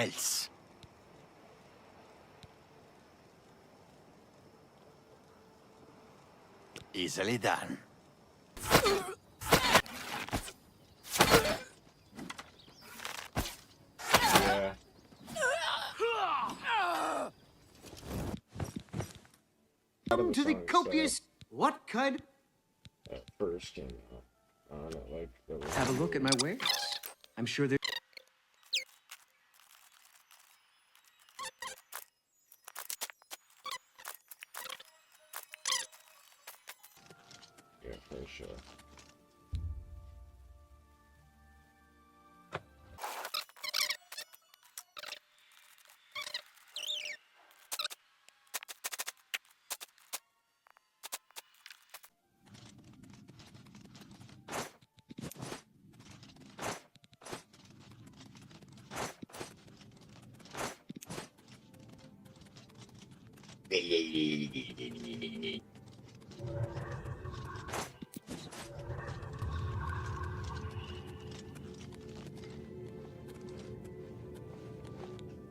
else. Easily done. Yeah. Come to the copious... What kind? At first, you know, on it like that. Have a look at my wares. I'm sure there... Yeah, for sure.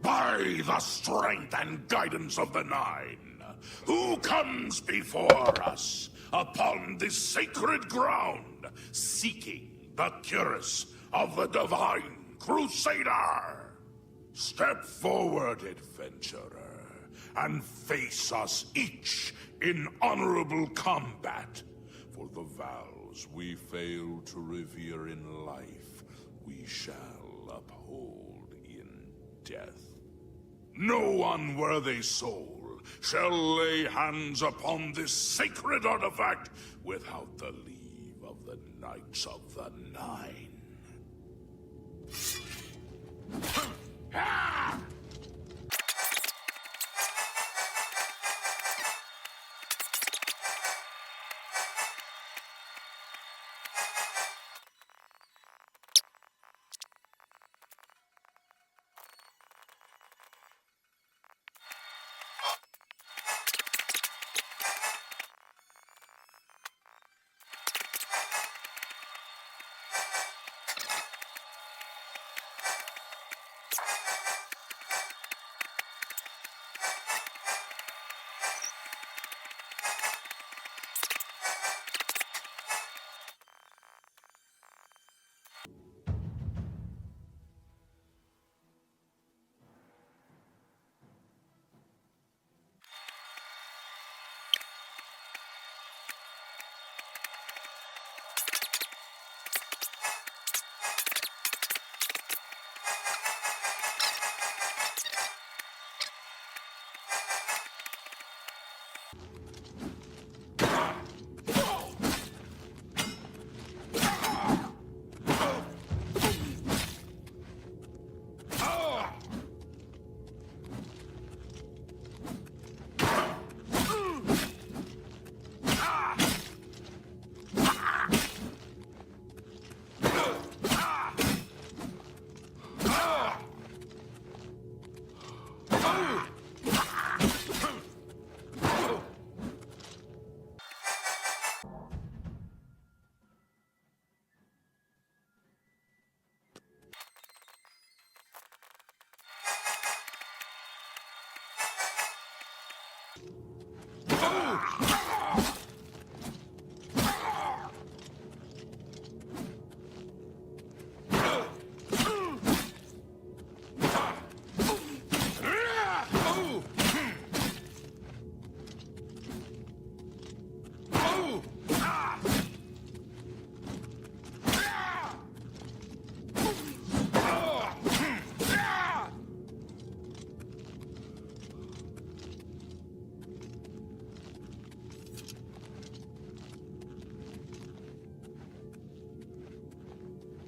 By the strength and guidance of the Nine, who comes before us upon this sacred ground, seeking the cuirass of the Divine Crusader? Step forward, adventurer, and face us each in honorable combat. For the vows we fail to revere in life, we shall uphold in death. No unworthy soul shall lay hands upon this sacred artifact without the leave of the Knights of the Nine.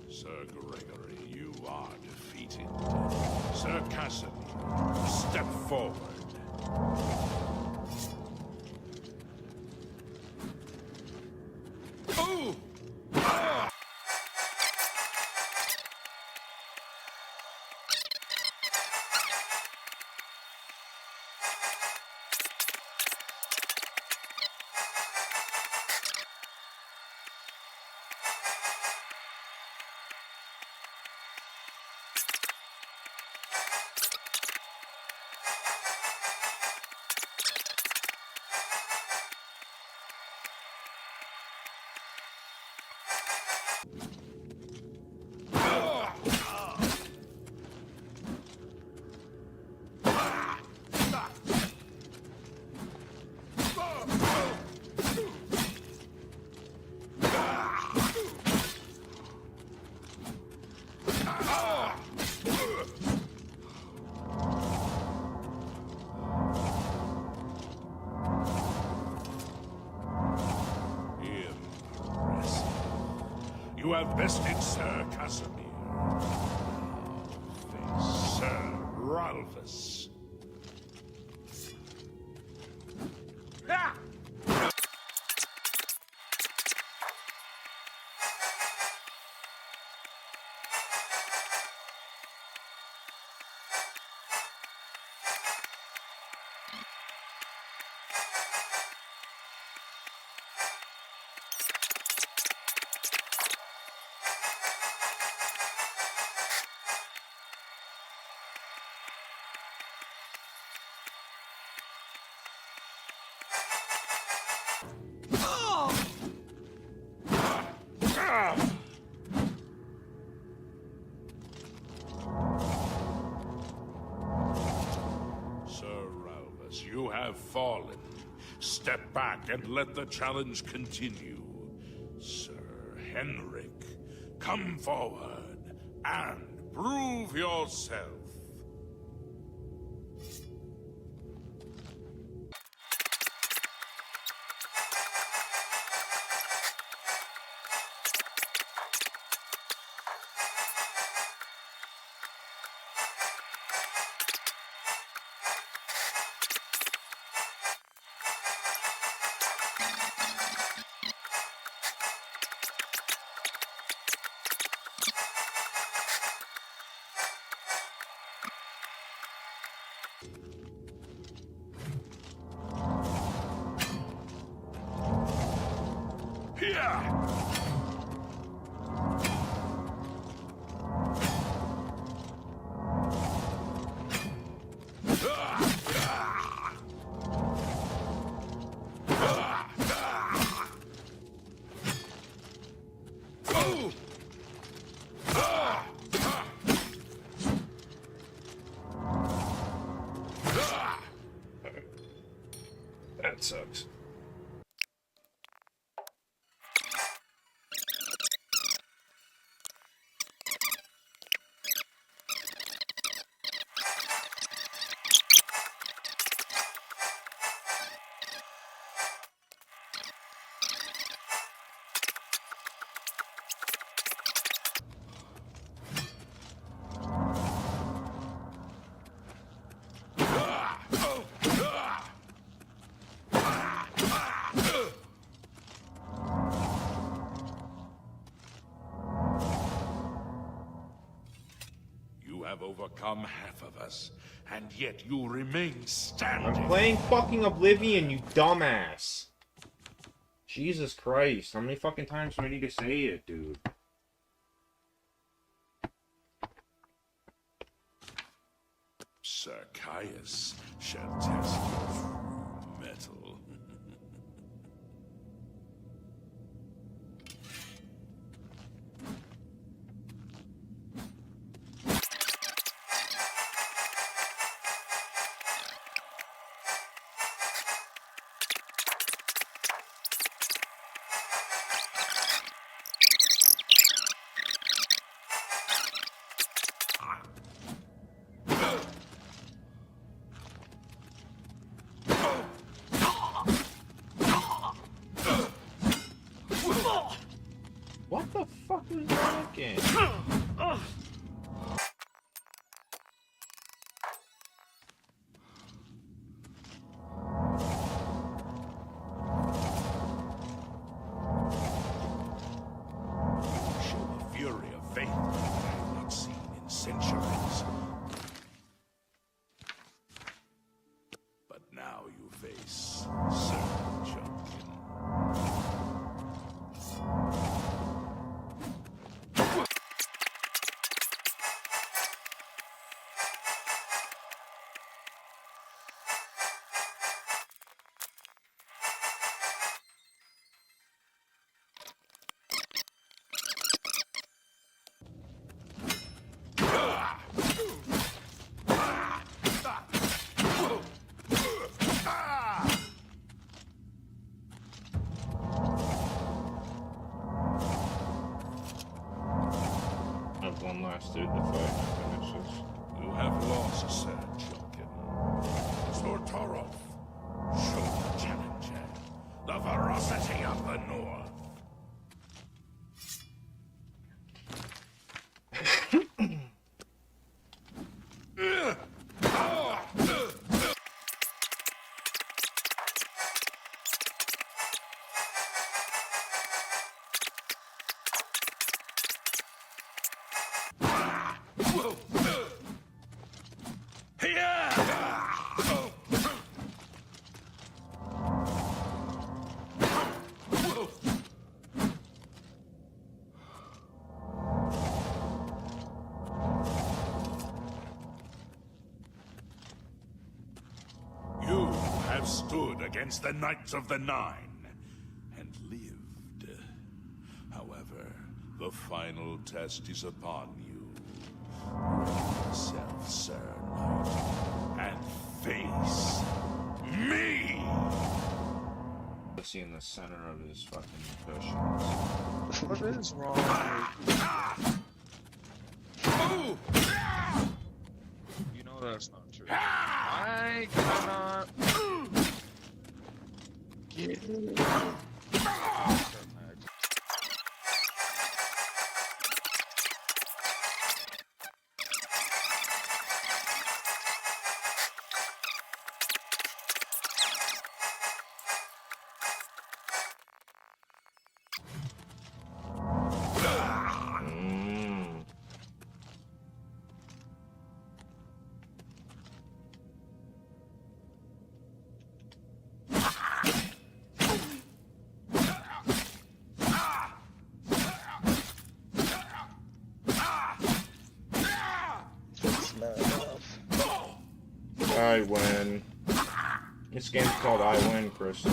Sir Gregory, you are defeated. Sir Cassidy, step forward. Ooh! Ah! You have bested Sir Casimir. Now face Sir Ralphus. Sir Ralphus, you have fallen. Step back and let the challenge continue. Sir Henrik, come forward and prove yourself. That sucks. Have overcome half of us, and yet you remain standing. I'm playing fucking Oblivion, you dumbass. Jesus Christ, how many fucking times do I need to say it, dude? Sir Caius shall test your true metal. What the fuck was that again? Show the fury of faith I have not seen in centuries. But now you face Sir Junkin. Sephiroth, show the challenger the ferocity of the North. You have stood against the Knights of the Nine and lived. However, the final test is upon you. Ready yourself, Sir Knight, and face me! See in the center of his fucking cushions. What is wrong with you? Know that's not true. I cannot get it. I win. This game's called I Win, Crystal.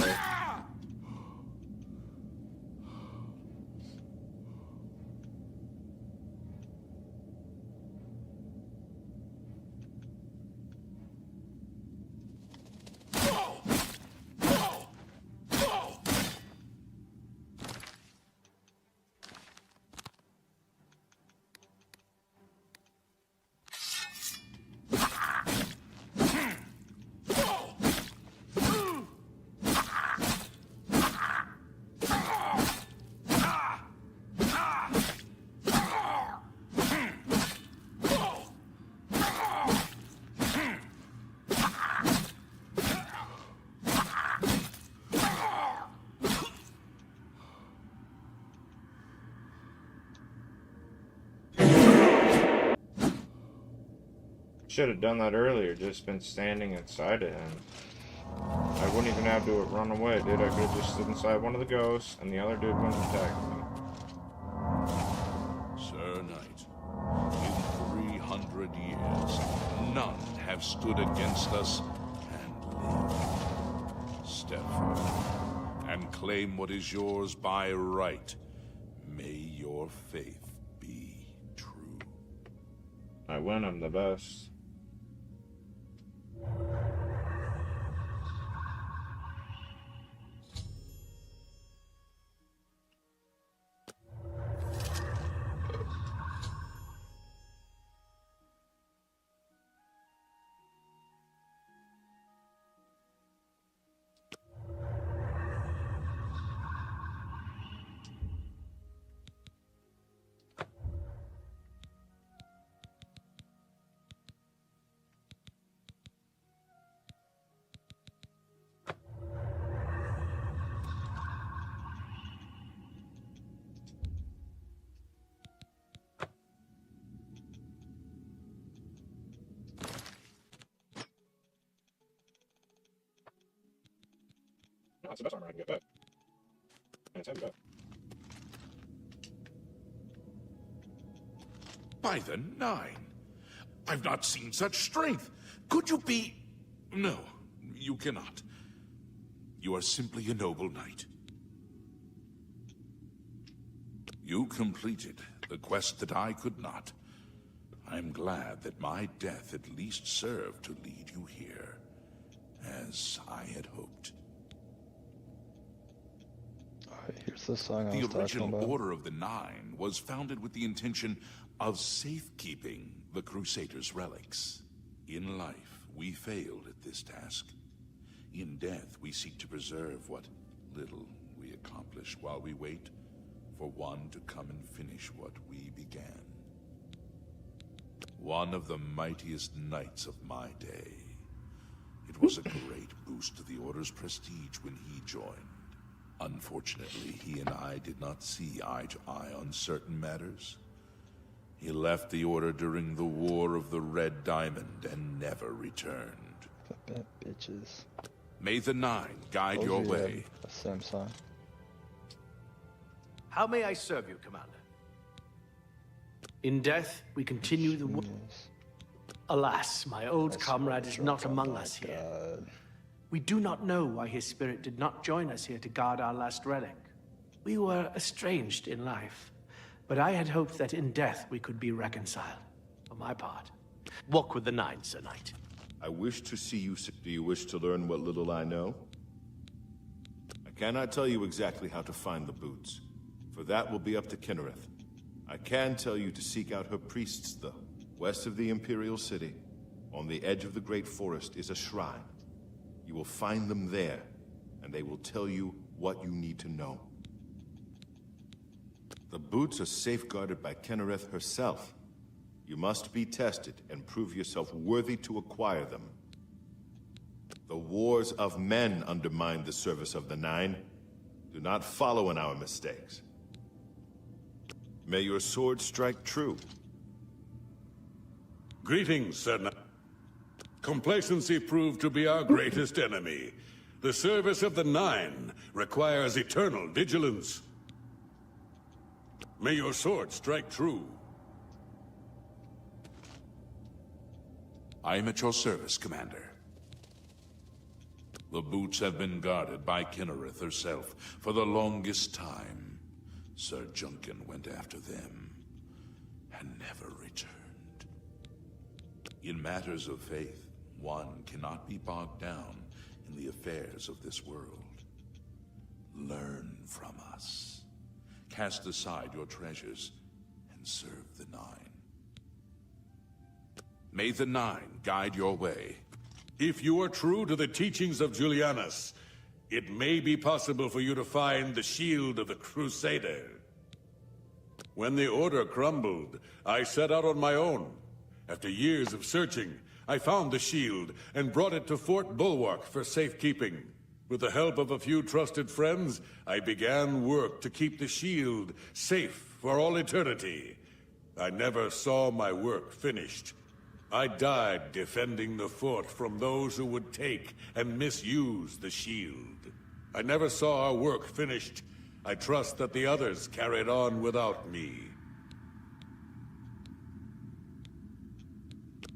Should have done that earlier, just been standing inside it, and I wouldn't even have to run away, dude. I could have just stood inside one of the ghosts, and the other dude wouldn't attack me. Sir Knight, in 300 years, none have stood against us and lived. Step forward and claim what is yours by right. May your faith be true. I win, I'm the best. No, that's the best armor I can get back. And it's heavy back. By the Nine, I've not seen such strength. Could you be... No, you cannot. You are simply a noble knight. You completed the quest that I could not. I'm glad that my death at least served to lead you here, as I had hoped. Here's the song I was The talking original about. Order of the Nine was founded with the intention of safekeeping the Crusaders' relics. In life, we failed at this task. In death, we seek to preserve what little we accomplish while we wait for one to come and finish what we began. One of the mightiest knights of my day. It was a great boost to the Order's prestige when he joined. Unfortunately, he and I did not see eye to eye on certain matters. He left the Order during the War of the Red Diamond and never returned. Bad bitches. May the Nine guide your way. Same song. How may I serve you, Commander? In death, we continue the work. Yes. Alas, my old comrade is not among us here. God. We do not know why his spirit did not join us here to guard our last relic. We were estranged in life, but I had hoped that in death we could be reconciled. For my part, walk with the Nine, Sir Knight. I wish to see you. Do you wish to learn what little I know? I cannot tell you exactly how to find the boots, for that will be up to Kinnereth. I can tell you to seek out her priests, though. West of the Imperial City, on the edge of the Great Forest, is a shrine. You will find them there, and they will tell you what you need to know. The boots are safeguarded by Kinnereth herself. You must be tested and prove yourself worthy to acquire them. The wars of men undermine the service of the Nine. Do not follow in our mistakes. May your sword strike true. Greetings, Sir Knight. Complacency proved to be our greatest enemy. The service of the Nine requires eternal vigilance. May your sword strike true. I am at your service, Commander. The boots have been guarded by Kinnereth herself for the longest time. Sir Junkin went after them and never returned. In matters of faith, one cannot be bogged down in the affairs of this world. Learn from us. Cast aside your treasures and serve the Nine. May the Nine guide your way. If you are true to the teachings of Julianus, it may be possible for you to find the shield of the Crusader. When the Order crumbled, I set out on my own. After years of searching, I found the shield and brought it to Fort Bulwark for safekeeping. With the help of a few trusted friends, I began work to keep the shield safe for all eternity. I never saw my work finished. I died defending the fort from those who would take and misuse the shield. I never saw our work finished. I trust that the others carried on without me.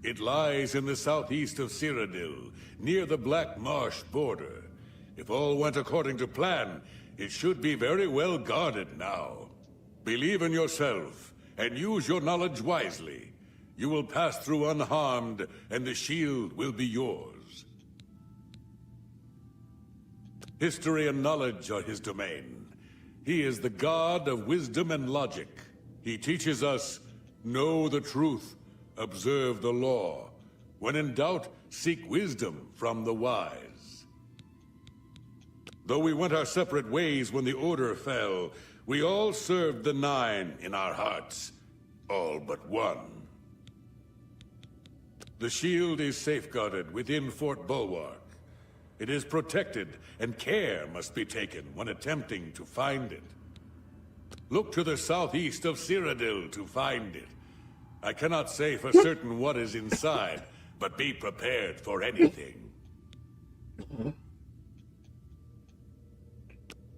It lies in the southeast of Cyrodiil, near the Black Marsh border. If all went according to plan, it should be very well guarded now. Believe in yourself, and use your knowledge wisely. You will pass through unharmed, and the shield will be yours. History and knowledge are his domain. He is the god of wisdom and logic. He teaches us, know the truth, observe the law. When in doubt, seek wisdom from the wise. Though we went our separate ways when the Order fell, we all served the Nine in our hearts. All but one. The shield is safeguarded within Fort Bulwark. It is protected, and care must be taken when attempting to find it. Look to the southeast of Cyrodiil to find it. I cannot say for certain what is inside, but be prepared for anything.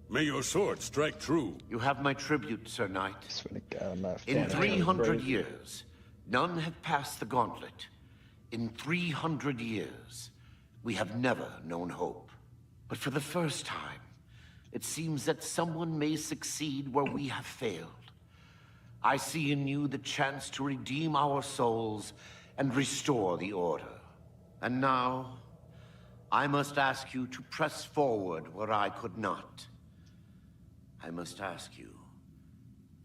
May your sword strike true. You have my tribute, Sir Knight. I swear to God, I'm not In funny. 300 years, none have passed the gauntlet. In 300 years, we have never known hope. But for the first time, it seems that someone may succeed where we have failed. I see in you the chance to redeem our souls and restore the Order. And now, I must ask you to press forward where I could not. I must ask you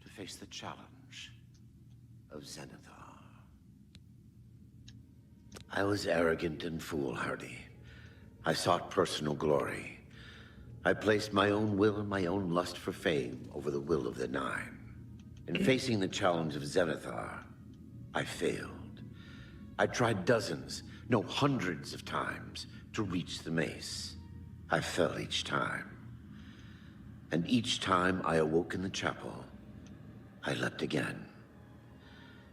to face the challenge of Zenithar. I was arrogant and foolhardy. I sought personal glory. I placed my own will and my own lust for fame over the will of the Nine. In facing the challenge of Zenithar, I failed. I tried dozens, no hundreds of times to reach the mace. I fell each time. And each time I awoke in the chapel, I leapt again.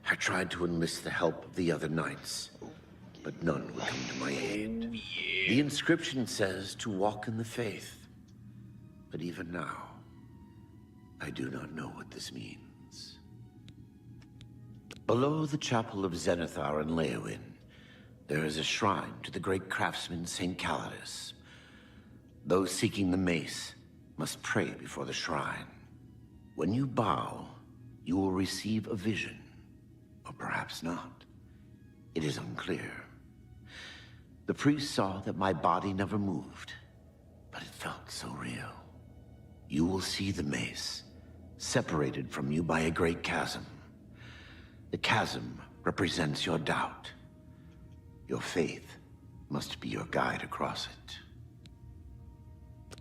I tried to enlist the help of the other knights, but none would come to my aid. The inscription says to walk in the faith, but even now, I do not know what this means. Below the chapel of Zenithar and Leowyn, there is a shrine to the great craftsman St. Calidus. Those seeking the mace must pray before the shrine. When you bow, you will receive a vision, or perhaps not. It is unclear. The priest saw that my body never moved, but it felt so real. You will see the mace, separated from you by a great chasm. The chasm represents your doubt. Your faith must be your guide across it.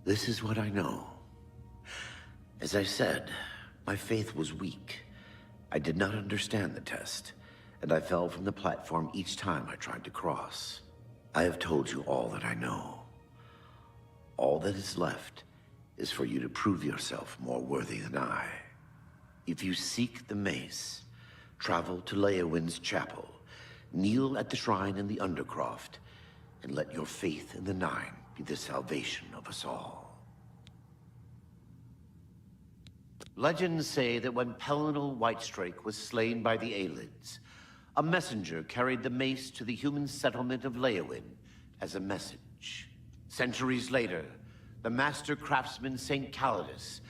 This is what I know. As I said, my faith was weak. I did not understand the test, and I fell from the platform each time I tried to cross. I have told you all that I know. All that is left is for you to prove yourself more worthy than I. If you seek the mace, travel to Leowyn's chapel, kneel at the shrine in the Undercroft, and let your faith in the Nine be the salvation of us all. Legends say that when Pelinal Whitestrake was slain by the Aelids, a messenger carried the mace to the human settlement of Leowyn as a message. Centuries later, the master craftsman St. Calidus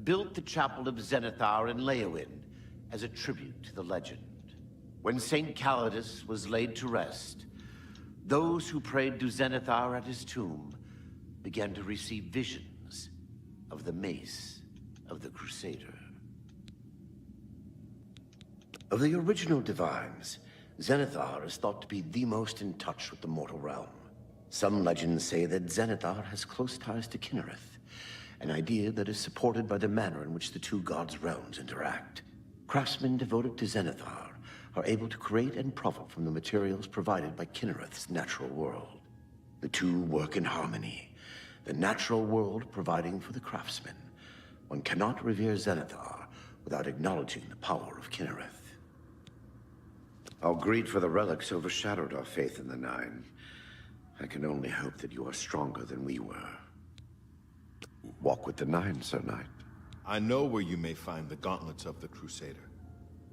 built the chapel of Zenithar in Leowyn as a tribute to the legend. When St. Calidus was laid to rest, those who prayed to Zenithar at his tomb began to receive visions of the mace of the Crusader. Of the original divines, Zenithar is thought to be the most in touch with the mortal realm. Some legends say that Zenithar has close ties to Kinnereth, an idea that is supported by the manner in which the two gods' realms interact. Craftsmen devoted to Zenithar are able to create and profit from the materials provided by Kinnereth's natural world. The two work in harmony, the natural world providing for the craftsmen. One cannot revere Zenithar without acknowledging the power of Kinnereth. Our greed for the relics overshadowed our faith in the Nine. I can only hope that you are stronger than we were. Walk with the Nine, Sir Knight. I know where you may find the gauntlets of the Crusader,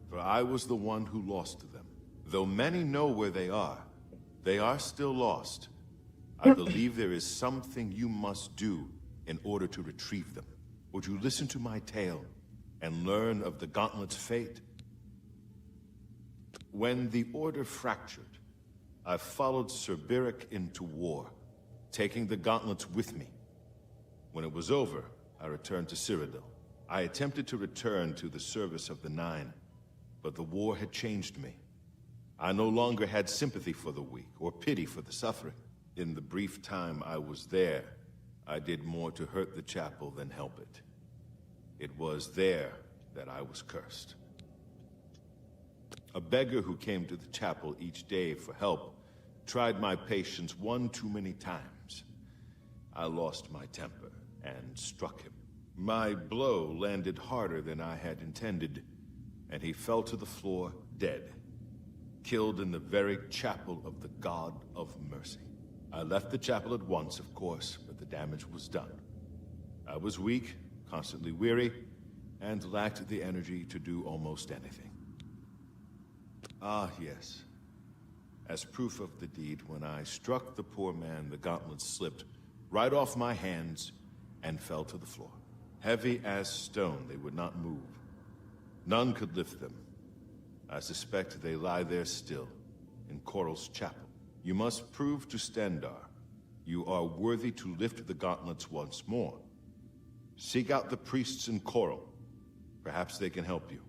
for I was the one who lost them. Though many know where they are still lost. I believe there is something you must do in order to retrieve them. Would you listen to my tale and learn of the gauntlet's fate? When the Order fractured, I followed Sir Beric into war, taking the gauntlets with me. When it was over, I returned to Cyrodiil. I attempted to return to the service of the Nine, but the war had changed me. I no longer had sympathy for the weak or pity for the suffering. In the brief time I was there, I did more to hurt the chapel than help it. It was there that I was cursed. A beggar who came to the chapel each day for help tried my patience one too many times. I lost my temper and struck him. My blow landed harder than I had intended, and he fell to the floor dead, killed in the very chapel of the God of Mercy. I left the chapel at once, of course, but the damage was done. I was weak, constantly weary, and lacked the energy to do almost anything. Ah, yes. As proof of the deed, when I struck the poor man, the gauntlets slipped right off my hands and fell to the floor. Heavy as stone, they would not move. None could lift them. I suspect they lie there still, in Coral's chapel. You must prove to Stendarr you are worthy to lift the gauntlets once more. Seek out the priests in Coral. Perhaps they can help you.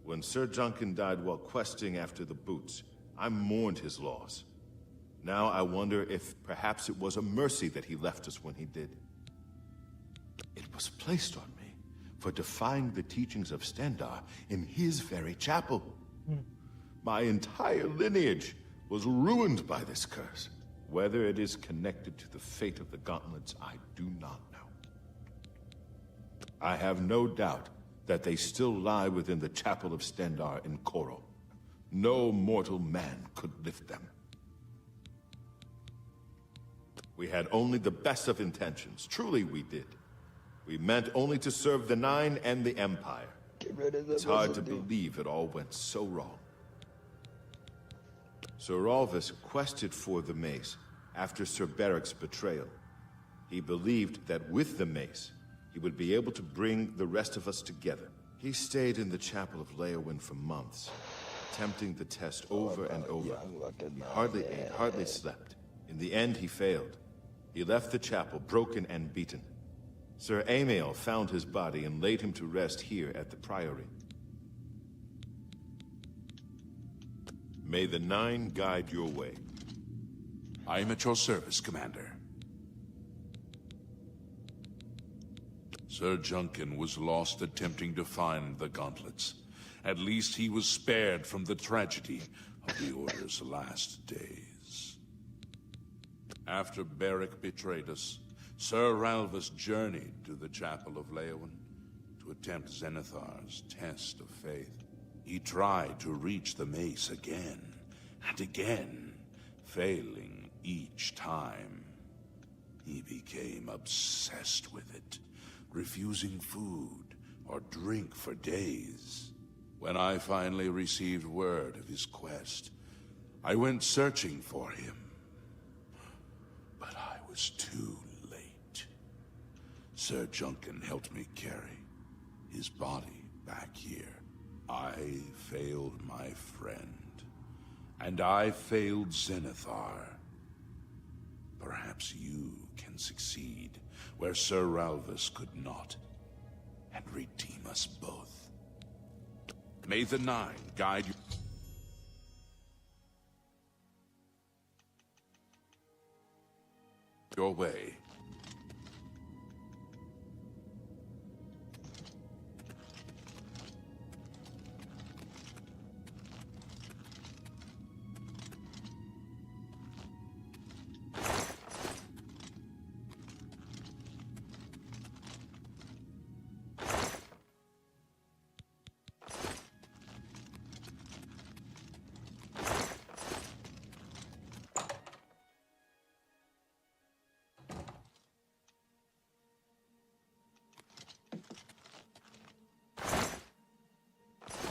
When Sir Juncan died while questing after the boots, I mourned his loss. Now I wonder if perhaps it was a mercy that he left us when he did. It was placed on me for defying the teachings of Stendar in his very chapel. My entire lineage was ruined by this curse. Whether it is connected to the fate of the gauntlets, I do not know. I have no doubt that they still lie within the chapel of Stendar in Koro. No mortal man could lift them. We had only the best of intentions. Truly we did. We meant only to serve the Nine and the Empire. Get rid of the It's hard to residue. believe it all went so wrong. Sir Ralvis quested for the mace after Sir Beric's betrayal. He believed that with the mace, he would be able to bring the rest of us together. He stayed in the chapel of Leowyn for months, attempting the test over and over. young looking He man, hardly ate, hardly slept. In the end, he failed. He left the chapel broken and beaten. Sir Amiel found his body and laid him to rest here at the Priory. May the Nine guide your way. I am at your service, Commander. Sir Junkin was lost attempting to find the gauntlets. At least he was spared from the tragedy of the Order's last days. After Beric betrayed us, Sir Ralvis journeyed to the Chapel of Leowyn to attempt Zenithar's test of faith. He tried to reach the mace again and again, failing each time. He became obsessed with it, refusing food or drink for days. When I finally received word of his quest, I went searching for him. But I was too late. Sir Junkin helped me carry his body back here. I failed my friend, and I failed Zenithar. Perhaps you can succeed where Sir Ralvis could not, and redeem us both. May the Nine guide you. Your way.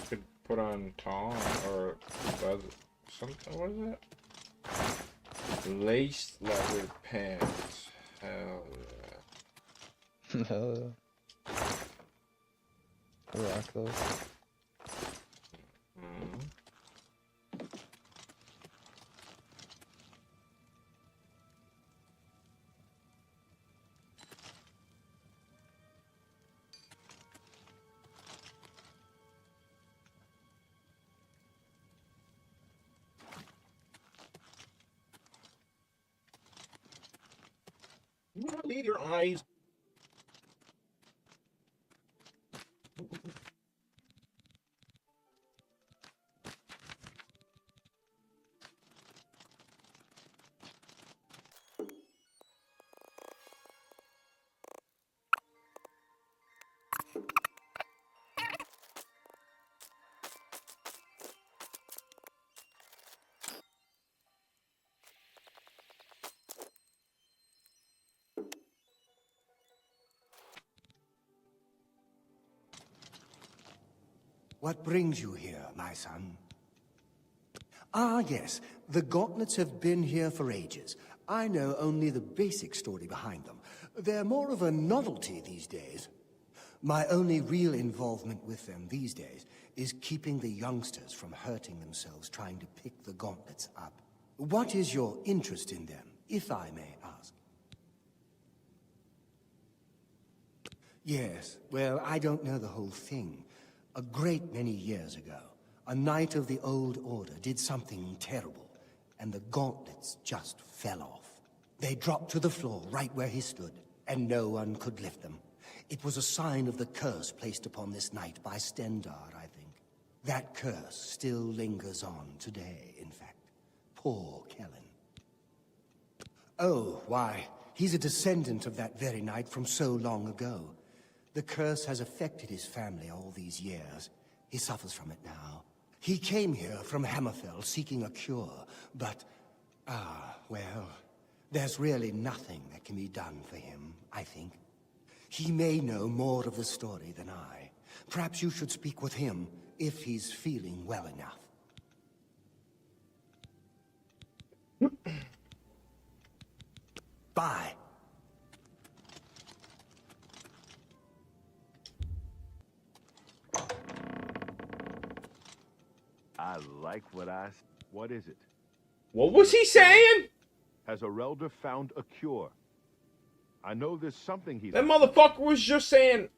Could put on Tom or something. What is it? Lace leather pants. Hell yeah. No. Rock those. Leave your eyes. What brings you here, my son? Ah, yes. The gauntlets have been here for ages. I know only the basic story behind them. They're more of a novelty these days. My only real involvement with them these days is keeping the youngsters from hurting themselves trying to pick the gauntlets up. What is your interest in them, if I may ask? Yes, well, I don't know the whole thing. A great many years ago, a knight of the Old Order did something terrible, and the gauntlets just fell off. They dropped to the floor right where he stood, and no one could lift them. It was a sign of the curse placed upon this knight by Stendar, I think. That curse still lingers on today, in fact. Poor Kellen. Oh, why, he's a descendant of that very knight from so long ago. The curse has affected his family all these years. He suffers from it now. He came here from Hammerfell seeking a cure, but... well, there's really nothing that can be done for him, I think. He may know more of the story than I. Perhaps you should speak with him, if he's feeling well enough. Bye. I like what is it? What was he saying? Has Arelder found a cure? I know there's something he's... That motherfucker was just saying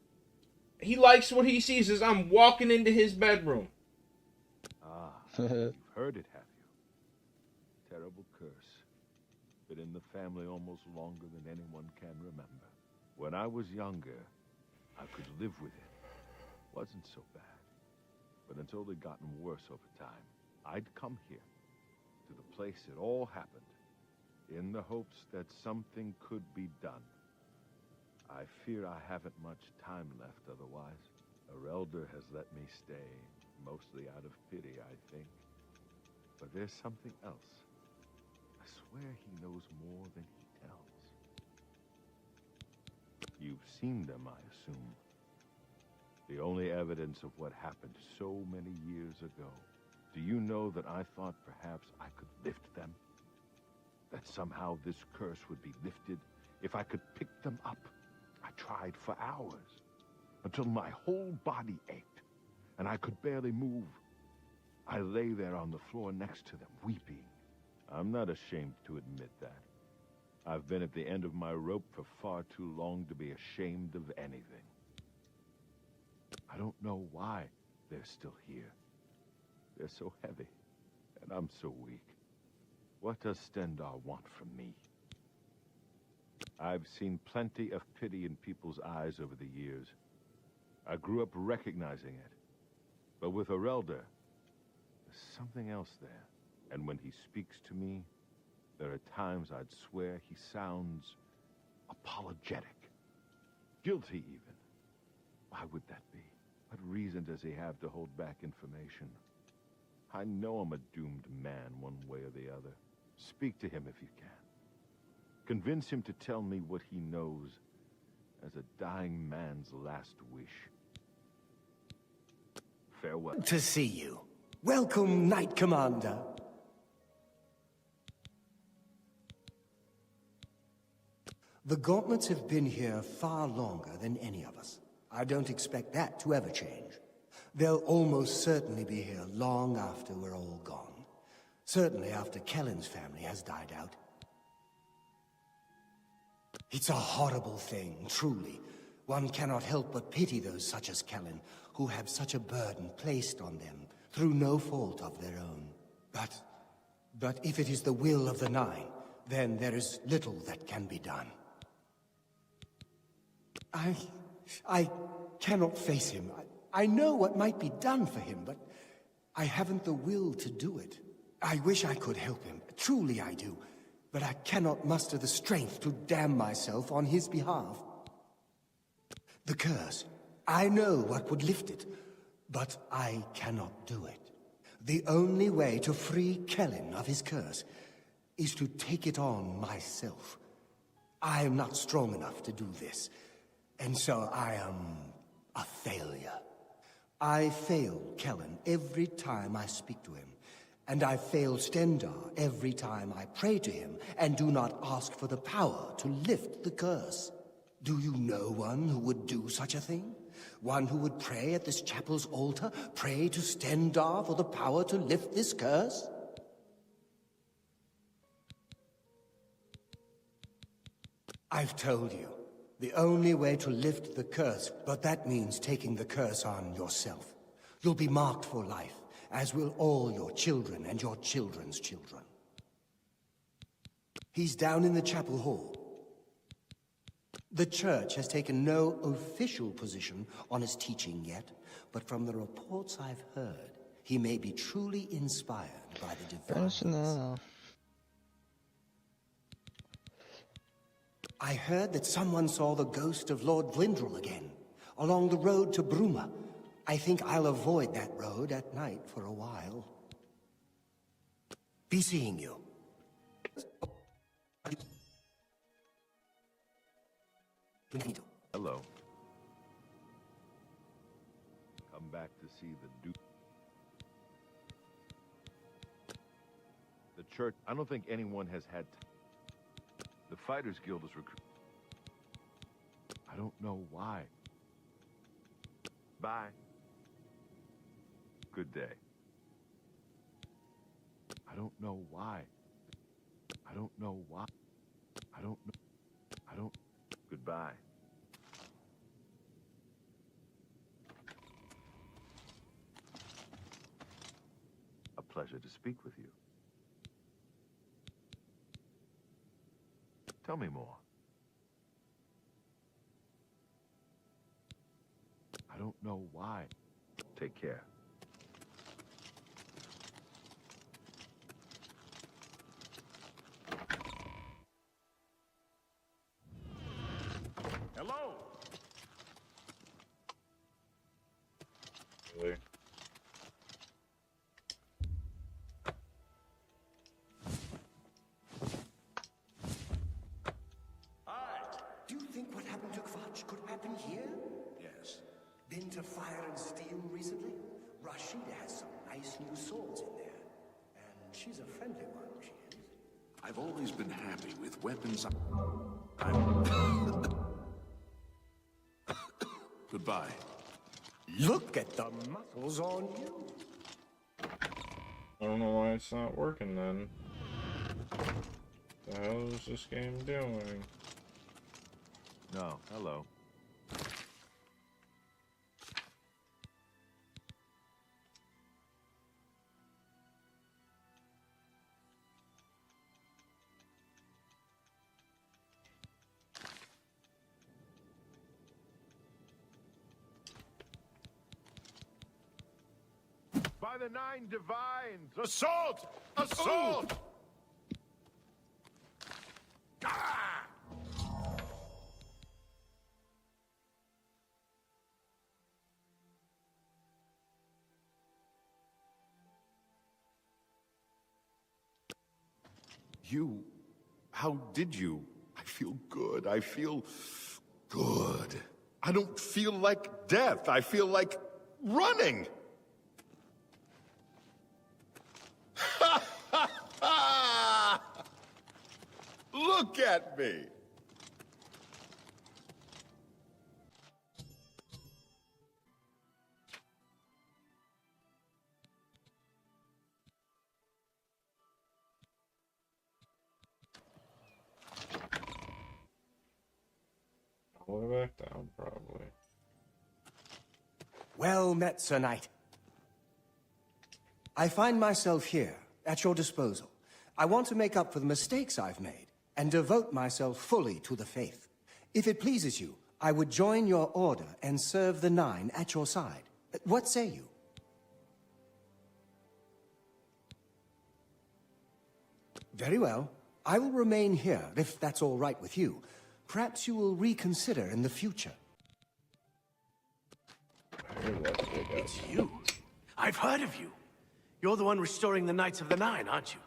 he likes what he sees as I'm walking into his bedroom. You've heard it, have you? Terrible curse. Been in the family almost longer than anyone can remember. When I was younger, I could live with it. Wasn't so bad. But until it gotten worse over time, I'd come here, to the place it all happened, in the hopes that something could be done. I fear I haven't much time left otherwise. Arelder has let me stay, mostly out of pity, I think. But there's something else. I swear he knows more than he tells. You've seen them, I assume. The only evidence of what happened so many years ago. Do you know that I thought perhaps I could lift them? That somehow this curse would be lifted if I could pick them up. I tried for hours, until my whole body ached, and I could barely move. I lay there on the floor next to them, weeping. I'm not ashamed to admit that. I've been at the end of my rope for far too long to be ashamed of anything. I don't know why they're still here. They're so heavy, and I'm so weak. What does Stendar want from me? I've seen plenty of pity in people's eyes over the years. I grew up recognizing it. But with Arelder, there's something else there. And when he speaks to me, there are times I'd swear he sounds apologetic. Guilty, even. Why would that be? What reason does he have to hold back information? I know I'm a doomed man one way or the other. Speak to him if you can. Convince him to tell me what he knows as a dying man's last wish. Farewell. To see you. Welcome, Knight Commander. The gauntlets have been here far longer than any of us. I don't expect that to ever change. They'll almost certainly be here long after we're all gone. Certainly after Kellen's family has died out. It's a horrible thing, truly. One cannot help but pity those such as Kellen, who have such a burden placed on them, through no fault of their own. But if it is the will of the Nine, then there is little that can be done. I cannot face him. I know what might be done for him, but I haven't the will to do it. I wish I could help him. Truly I do. But I cannot muster the strength to damn myself on his behalf. The curse. I know what would lift it, but I cannot do it. The only way to free Kellen of his curse is to take it on myself. I am not strong enough to do this, and so I am a failure. I fail Kellen every time I speak to him, and I fail Stendar every time I pray to him and do not ask for the power to lift the curse. Do you know one who would do such a thing? One who would pray at this chapel's altar, pray to Stendar for the power to lift this curse? I've told you, the only way to lift the curse, but that means taking the curse on yourself. You'll be marked for life, as will all your children and your children's children. He's down in the chapel hall. The church has taken no official position on his teaching yet, but from the reports I've heard, he may be truly inspired by the divines. No. I heard that someone saw the ghost of Lord Vlindrel again, along the road to Bruma. I think I'll avoid that road at night for a while. Be seeing you. Hello. Come back to see the Duke. The church, I don't think anyone has had the Fighters Guild is recruiting. I don't know why. Bye. Good day. I don't know why. I don't know why. I don't know. I don't. Goodbye. A pleasure to speak with you. Tell me more. I don't know why. Take care. Hello. Really? Do you think what happened to Kvatch could happen here? Yes. Been to Fire and Steel recently? Rashida has some nice new swords in there. And she's a friendly one, she is. I've always been happy with weapons. I'm... Goodbye. Look at the muscles on you. I don't know why it's not working then. The hell is this game doing? No, hello. By the 9 divines! Assault! Assault! Ah! You... How did you? I feel good. I feel... good. I don't feel like death. I feel like... running! Look at me! All the way back down, probably. Well met, Sir Knight. I find myself here, at your disposal. I want to make up for the mistakes I've made, and devote myself fully to the faith. If it pleases you, I would join your order and serve the 9 at your side. What say you? Very well. I will remain here, if that's all right with you. Perhaps you will reconsider in the future. It's you. I've heard of you. You're the one restoring the Knights of the Nine, aren't you?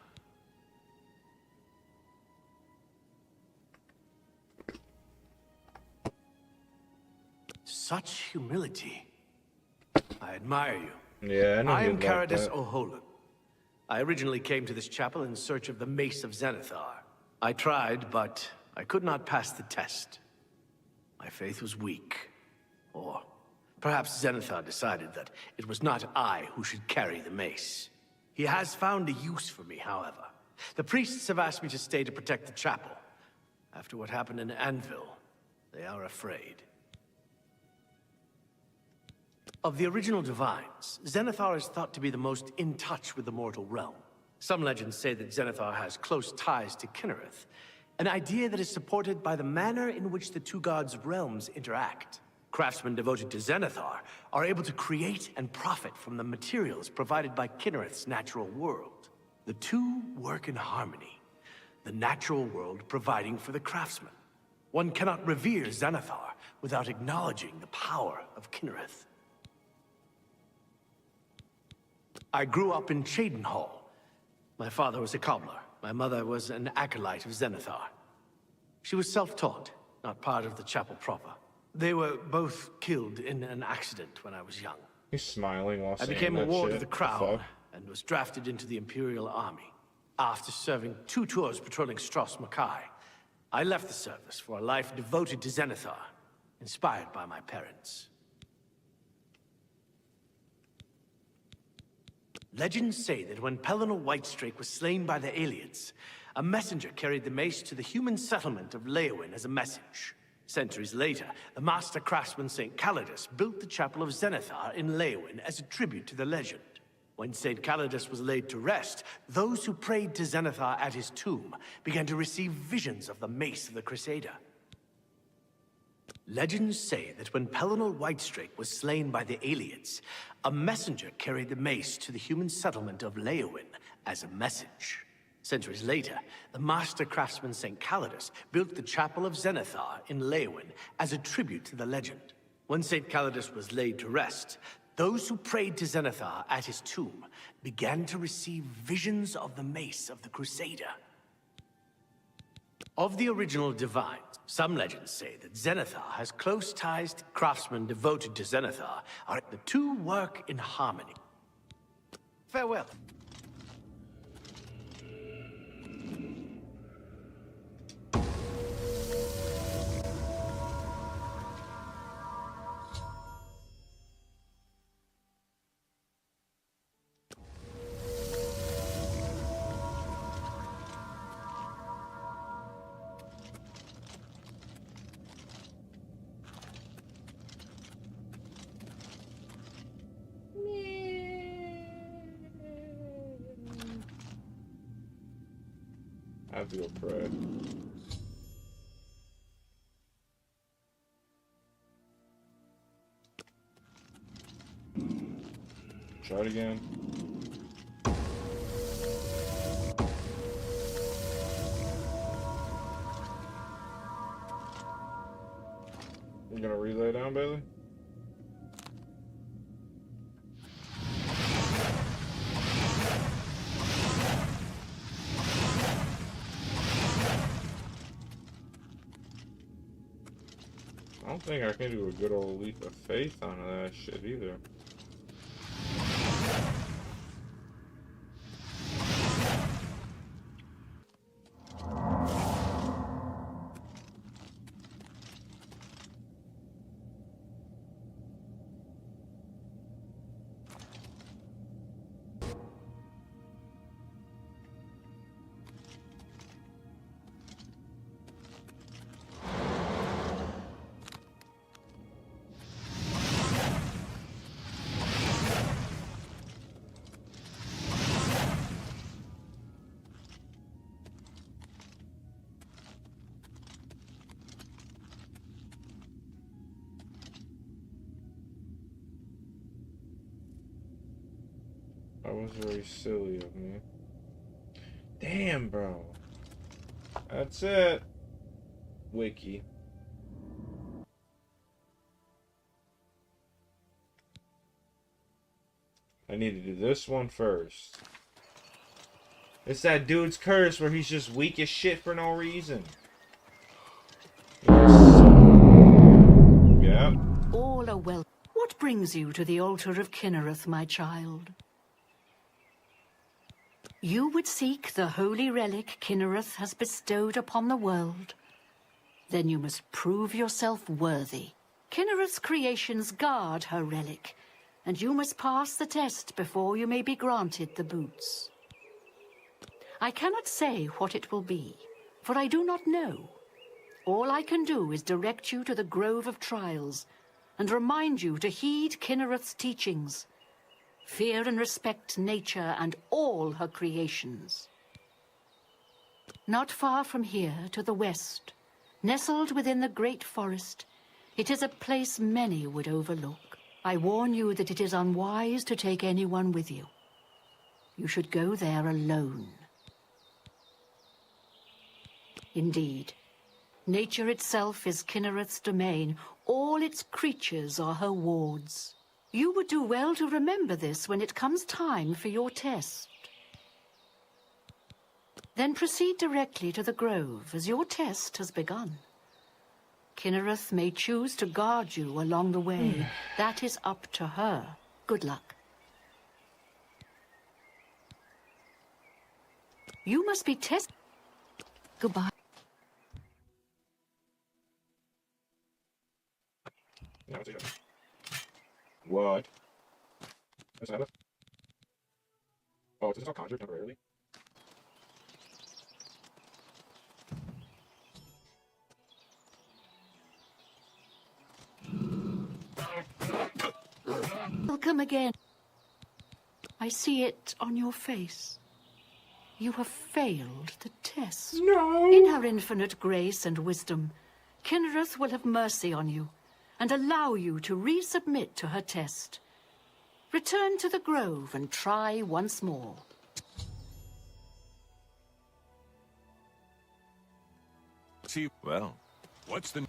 Such humility. I admire you. Yeah, I am you'd like Caradus that. O'Holan. I originally came to this chapel in search of the Mace of Zenithar. I tried, but I could not pass the test. My faith was weak. Or perhaps Zenithar decided that it was not I who should carry the mace. He has found a use for me, however. The priests have asked me to stay to protect the chapel. After what happened in Anvil, they are afraid. Of the original divines, Zenithar is thought to be the most in touch with the mortal realm. Some legends say that Zenithar has close ties to Kinnereth, an idea that is supported by the manner in which the two gods' realms interact. Craftsmen devoted to Zenithar are able to create and profit from the materials provided by Kinnereth's natural world. The two work in harmony, the natural world providing for the craftsman. One cannot revere Zenithar without acknowledging the power of Kinnereth. I grew up in Cheydinhall. My father was a cobbler. My mother was an acolyte of Zenithar. She was self-taught, not part of the chapel proper. They were both killed in an accident when I was young. He's smiling while I saying became a that ward shit. of the The Crown fuck? and was drafted into the Imperial Army. After serving 2 tours patrolling Stros Makai, I left the service for a life devoted to Zenithar, inspired by my parents. Legends say that when Pelennor Whitestrake was slain by the Aliens, a messenger carried the mace to the human settlement of Leowyn as a message. Centuries later, the master craftsman St. Calidus built the Chapel of Zenithar in Leowyn as a tribute to the legend. When St. Calidus was laid to rest, those who prayed to Zenithar at his tomb began to receive visions of the mace of the Crusader. Legends say that when Pelennor Whitestrake was slain by the Aliens, a messenger carried the mace to the human settlement of Leowyn as a message. Centuries later, the master craftsman St. Calidus built the Chapel of Zenithar in Leowyn as a tribute to the legend. When St. Calidus was laid to rest, those who prayed to Zenithar at his tomb began to receive visions of the mace of the Crusader. Of the original divines, some legends say that Zenithar has close ties to craftsmen devoted to Zenithar. The two work in harmony. Farewell. I feel pride. Try it again. You gonna relay down, Bailey? I don't think I can do a good old leap of faith on that shit either. That was very silly of me. Damn, bro. That's it. Wiki. I need to do this one first. It's that dude's curse where he's just weak as shit for no reason. Yeah. All are well. What brings you to the altar of Kinnereth, my child? You would seek the holy relic Kinnereth has bestowed upon the world. Then you must prove yourself worthy. Kinnereth's creations guard her relic, and you must pass the test before you may be granted the boots. I cannot say what it will be, for I do not know. All I can do is direct you to the Grove of Trials, and remind you to heed Kinnereth's teachings. Fear and respect nature and all her creations. Not far from here, to the west, nestled within the great forest, it is a place many would overlook. I warn you that it is unwise to take anyone with you. You should go there alone. Indeed, nature itself is Kinnereth's domain. All its creatures are her wards. You would do well to remember this when it comes time for your test. Then proceed directly to the grove, as your test has begun. Kinnereth may choose to guard you along the way. That is up to her. Good luck. You must be tested. Goodbye. What? Is that it? Oh, is this all conjured temporarily? Welcome again. I see it on your face. You have failed the test. No! In her infinite grace and wisdom, Kinnereth will have mercy on you and allow you to resubmit to her test. Return to the grove and try once more. See, well, what's the...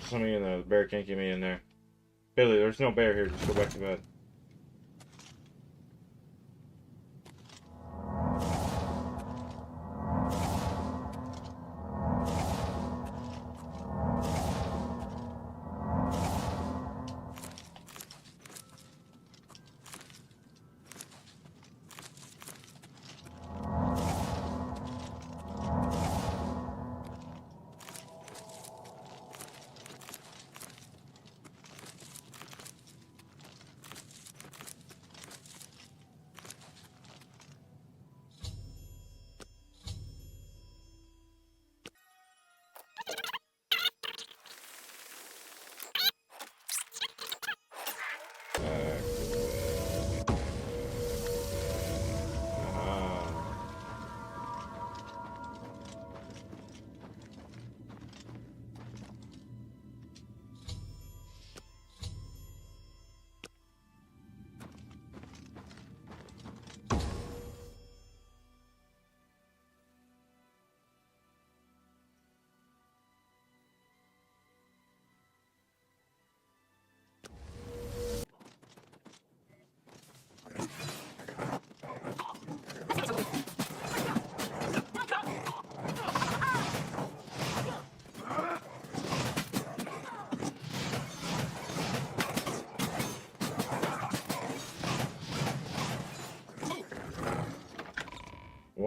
Something in there. The bear can't get me in there. Billy, there's no bear here. Just go back to bed.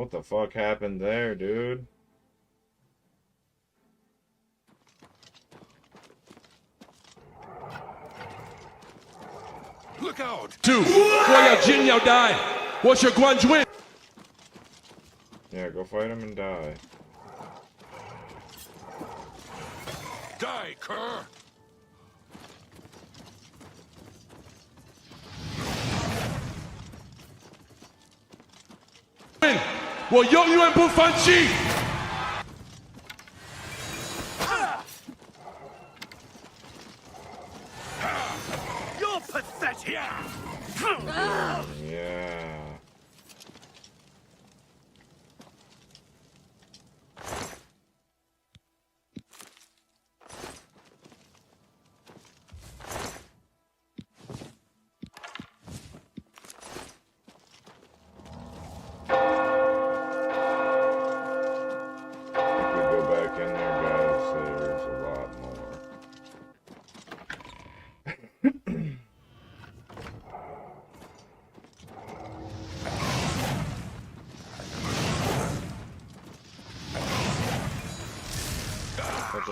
What the fuck happened there, dude? Look out! Yeah, go fight him and die. Die, cur! 我永远不放弃。You're pathetic! Yeah.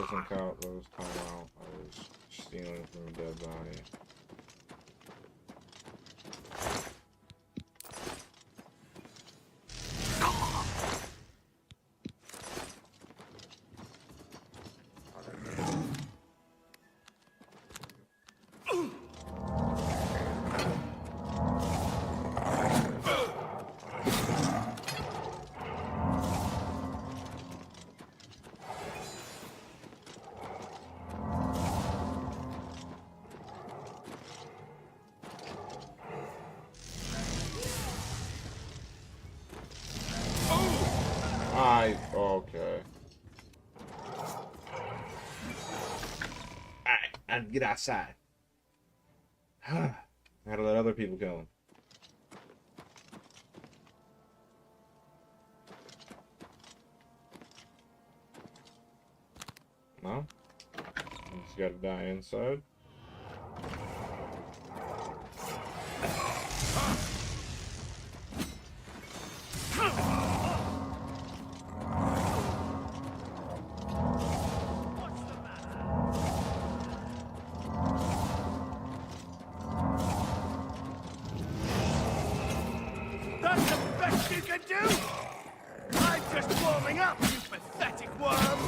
doesn't count. Those time out. I was stealing from a dead body. Okay. Alright, I get outside. I gotta let other people go. No? He's gotta die inside. That's the best you can do? I'm just warming up, you pathetic worm!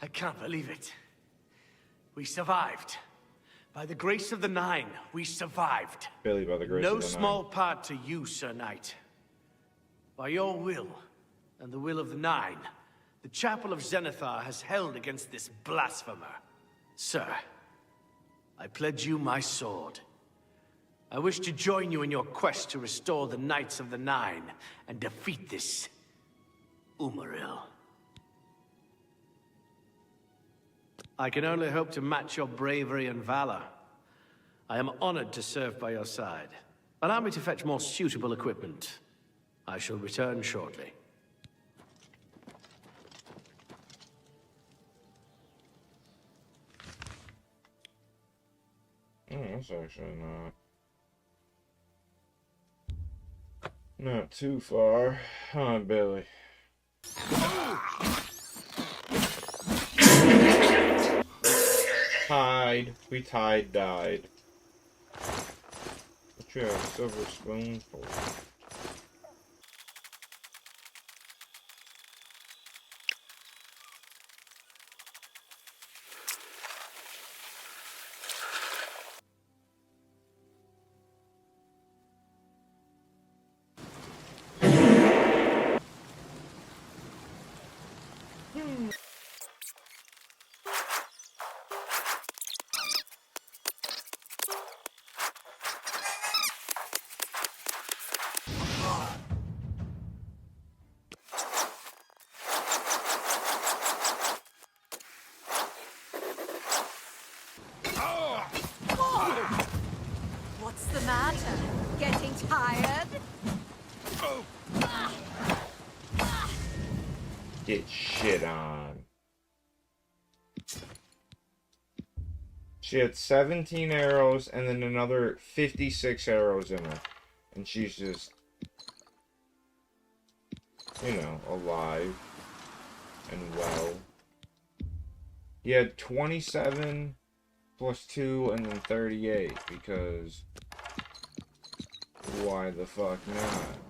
I can't believe it. We survived. By the grace of the Nine, we survived. Billy, by the grace of the No Nine. small part to you, Sir Knight. By your will, and the will of the Nine, the Chapel of Zenithar has held against this blasphemer. Sir, I pledge you my sword. I wish to join you in your quest to restore the Knights of the Nine and defeat this Umaril. I can only hope to match your bravery and valor. I am honored to serve by your side. Allow me to fetch more suitable equipment. I shall return shortly. That's actually not too far. Huh, Billy? Tied. We died. What you have a silver spoon for? What's the matter? Getting tired? Get shit on. She had 17 arrows and then another 56 arrows in her. And she's just, you know, alive and well. He had 27 plus 2 and then 38 because why the fuck not?